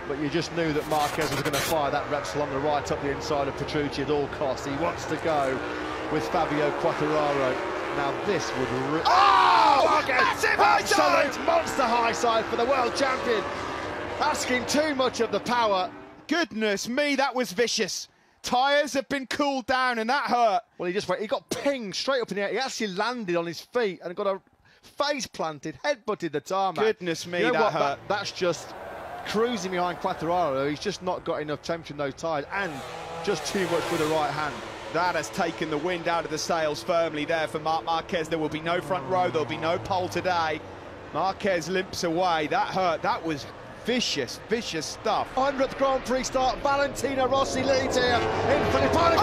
but you just knew that Marquez was going to fire that Repsol on the right up the inside of Petrucci at all costs. He wants to go with Fabio Quartararo. Now this would... Massive absolute monster high side for the world champion. Asking too much of the power. Goodness me, that was vicious. Tyres have been cooled down and that hurt. Well, he got pinged straight up in the air. He actually landed on his feet and got a face planted, head-butted the tarmac. Goodness me, you know that what? hurt. That's just cruising behind Quartararo. He's just not got enough temperature in those tyres and just too much with the right hand. That has taken the wind out of the sails firmly there for Marc Marquez. There will be no front row, there'll be no pole today. Marquez limps away. That hurt. That was vicious, vicious stuff. 100th Grand Prix start. Valentino Rossi leads here in Filipino.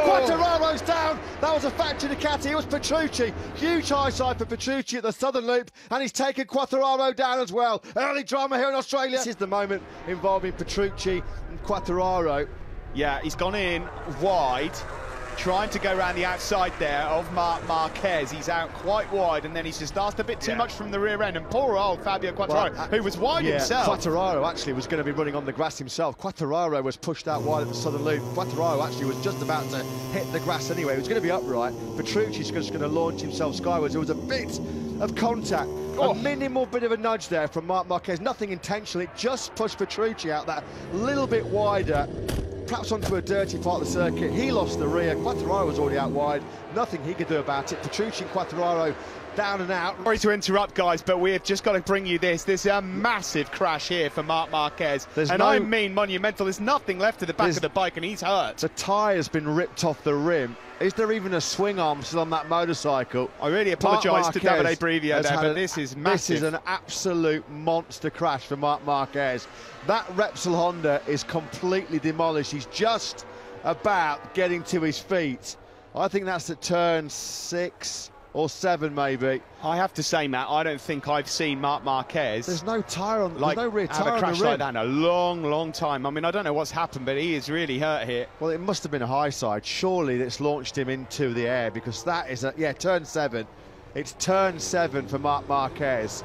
Quartararo's down. That was a factory Ducati. It was Petrucci. Huge high side for Petrucci at the southern loop, and he's taken Quartararo down as well. Early drama here in Australia. This is the moment involving Petrucci and Quartararo. Yeah, he's gone in wide, trying to go around the outside there of Marc Marquez. He's out quite wide, and then he's just asked a bit too much from the rear end. And poor old Fabio Quartararo, who was wide himself. Quartararo actually was going to be running on the grass himself. Quartararo was pushed out wide at the southern loop. Quartararo actually was just about to hit the grass anyway. He was going to be upright. Petrucci's just going to launch himself skywards. There was a bit of contact, a minimal bit of a nudge there from Marc Marquez. Nothing intentional. It just pushed Petrucci out that little bit wider, perhaps onto a dirty part of the circuit. He lost the rear. Quartararo was already out wide. Nothing he could do about it. Petrucci and Quartararo down and out. Sorry to interrupt, guys, but we have just got to bring you this. There's a massive crash here for Marc Marquez. I mean monumental. There's nothing left to the back of the bike, and he's hurt. The tyre's been ripped off the rim. Is there even a swing arm still on that motorcycle? I really apologise to 2media there, but this is massive. This is an absolute monster crash for Marc Marquez. That Repsol Honda is completely demolished. He's just about getting to his feet. I think that's at turn 6 or 7, maybe. I have to say, Matt, I don't think I've seen Marc Marquez. There's no tyre on, there's no rear tyre have a crash on the rim like that in a long, long time. I mean, I don't know what's happened, but he is really hurt here. Well, it must have been a high side. Surely it's launched him into the air, because that is turn 7. It's turn 7 for Marc Marquez.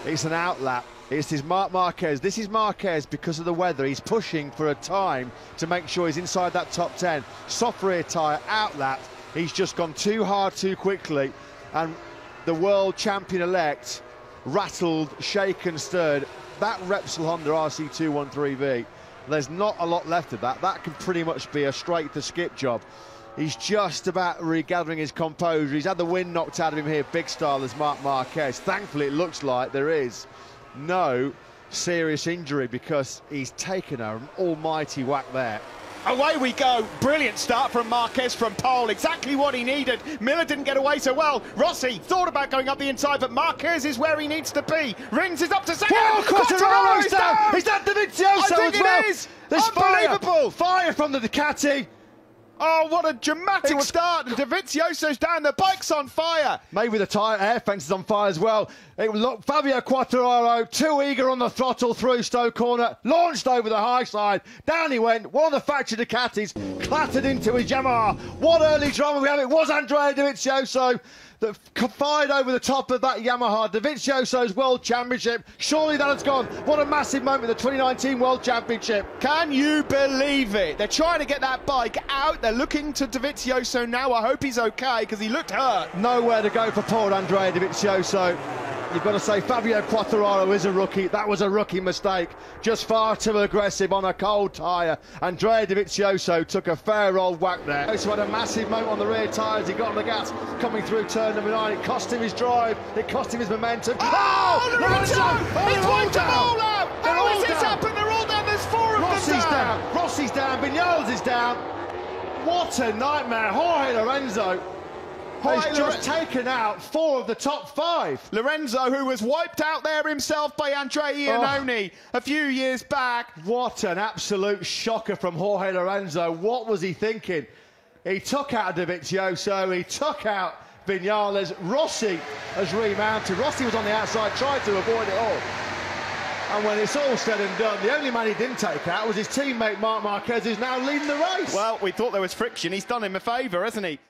It's an outlap. This is Marc Marquez. This is Marquez because of the weather. He's pushing for a time to make sure he's inside that top 10. Soft rear tyre, outlap. He's just gone too hard too quickly, and the world champion-elect rattled, shaken, stirred. That Repsol Honda RC213V, there's not a lot left of that. That can pretty much be a straight-to-skip job. He's just about regathering his composure. He's had the wind knocked out of him here, big style, as Marc Marquez. Thankfully, it looks like there is no serious injury, because he's taken an almighty whack there. Away we go. Brilliant start from Marquez from pole. Exactly what he needed. Miller didn't get away so well. Rossi thought about going up the inside, but Marquez is where he needs to be. Rins is up to second. Whoa, Quartararo's down. He's at Dovizioso I think as well. it is. There's unbelievable. Fire from the Ducati. Oh, what a dramatic start. And Dovizioso's down. The bike's on fire. Maybe the tyre air fence is on fire as well. Look, Fabio Quartararo, too eager on the throttle through Stowe Corner, launched over the high side. Down he went. One of the factory Ducatis clattered into his Yamaha. What early drama we have. It was Andrea Dovizioso that fired over the top of that Yamaha. Dovizioso's World Championship. Surely that has gone. What a massive moment, the 2019 World Championship. Can you believe it? They're trying to get that bike out. They're looking to Dovizioso now. I hope he's okay, because he looked hurt. Nowhere to go for poor Andrea Dovizioso. You've got to say Fabio Quartararo is a rookie. That was a rookie mistake. Just far too aggressive on a cold tyre. Andrea Dovizioso took a fair old whack there. He also had a massive moment on the rear tyres. He got on the gas coming through turn number 9. It cost him his drive. It cost him his momentum. Oh, Lorenzo! He's wiped them all out! How has this happened? They're all down. There's 4 of them down. Rossi's down. Vignales is down. What a nightmare. Jorge Lorenzo has just taken out 4 of the top 5. Lorenzo, who was wiped out there himself by Andrea Iannone a few years back. What an absolute shocker from Jorge Lorenzo. What was he thinking? He took out Dovizioso, he took out Vignales. Rossi has remounted. Rossi was on the outside, tried to avoid it all. And when it's all said and done, the only man he didn't take out was his teammate Marc Marquez, who's now leading the race. Well, we thought there was friction. He's done him a favour, hasn't he?